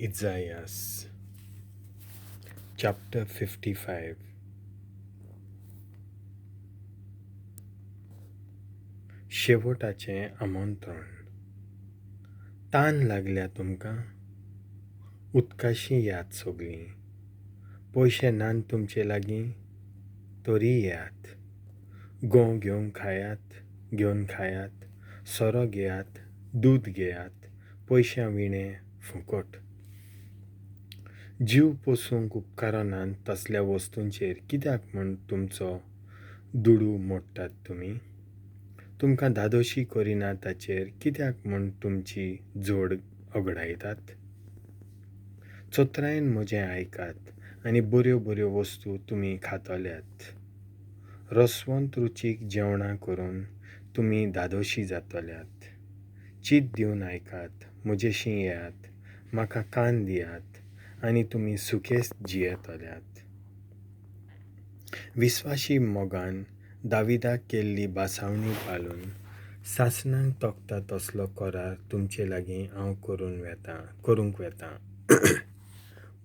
Izaias chapter 55. शेवटाचें आमंत्रण. तान लागल्या तुमकां? उदकाशी यात सगळीं. पयशे नान तुमचे लागीं? तरी येयात. गों घेवन खायात, सोरो घेयात, दूद घेयात, पयश्या विणे फुकट. जीव पोसूंक उपकारो नान तसल्या वस्तूंचेर कित्याक म्हूण तुमचो दुडू मोडटात तुमी? तुमकां धादोशी करिना ताचेर कित्याक म्हूण तुमची जोड ओगडायतात? चोत्रायन म्हजें आयकात आनी बऱ्यो वस्तू तुमी खातोल्यात. रसवंत रुचीक जेवणां करून तुमी धादोशी जातोल्यात. चीत दिवन आयकात, म्हजेशी येयात, म्हाका कान दियात आनी तुमी सुखेच जियेतोल्यात. विस्वाशी मोगान दाविदाक केल्ली बासावणी पालून सासणांक तोखता तसलो कोरार तुमचे लागीं हांव करूंक वेतां.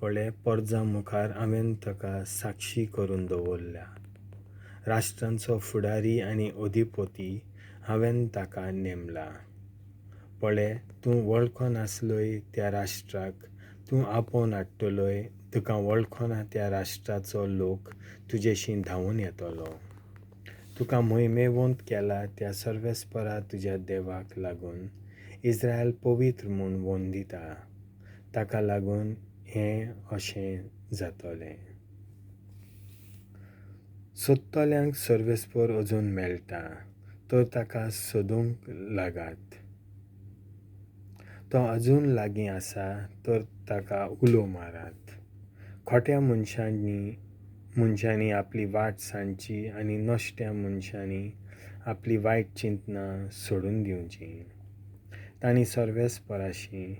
पळय, पर्जा मुखार हांवें ताका साक्षी करून दवरल्या. राष्ट्रांचो फुडारी आनी अधिपती हांवें ताका नेमला. पळय, तूं वळखो नासलोय त्या राष्ट्राक तूं आपोवन हाडटलोय. तुका वळखोना त्या राष्ट्राचो लोक तुजेशी धांवून येतलो. तुका महिमेवंत केला त्या सर्वेस्परा तुज्या देवाक लागून इस्रायल पवित्र म्हूण वोन दिता. ताका लागून हें अशें जातलें. सôdtoleank Sorvespor ozun mellta, तर ताका sôdunk लागात. तो अजून लागीं आसा तर ताका उलो मारात. खोट्या मनशांनी आपली वाट सांडची आनी noxttea मनशांनी आपली वाईट चिंतनां सोडून दिवची. तांणी Sorvespora-xim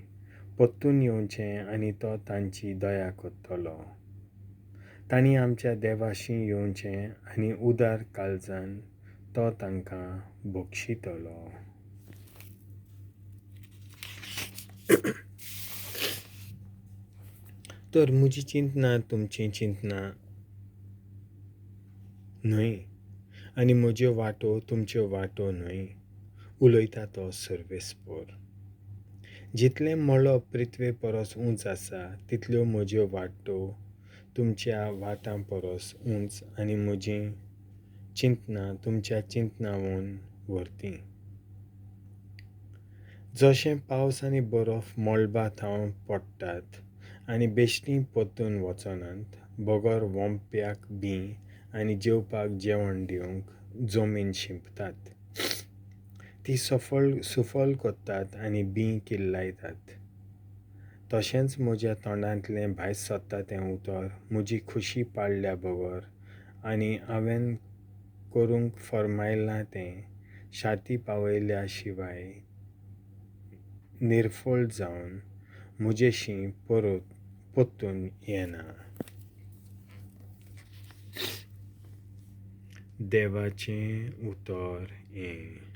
परतून येवचें आनी तो तांची दया करतलो. तांणी आमच्या Deva-xim येवचें आनी उदार काळजान तो तांकां बक्षितलो. तर म्हजी चिंतना तुमची चिंतना न्हय आनी म्हज्यो वाटो तुमच्यो वाटो न्हय, उलयता तो सर्वेस्पोर. जितलें मळब पृथ्वे परस उंच आसा तितल्यो म्हज्यो वाटो तुमच्या वाटां परस उंच आनी म्हजी चिंतना तुमच्या chintnam-vôn व्हरती. जशें पावस आनी बरफ मळबा थावन पडटात आनी बेश्टी परतून वचनात, बगर vomp'piak बी आनी जेवपाक जेवण दिवंक जमीन शिंपतात. ती सुफल कोत्तात आनी बीं किल्लायतात. तशेंच म्हज्या तोंडांतलें भायर सरता तें उतर म्हजी खुशी पाळल्या बगर आनी हांवें करूंक फर्मायलां तें शाती पावयल्या शिवाय निर्फळ जावन म्हजेशी परतून येना. देवाचें उतर हें.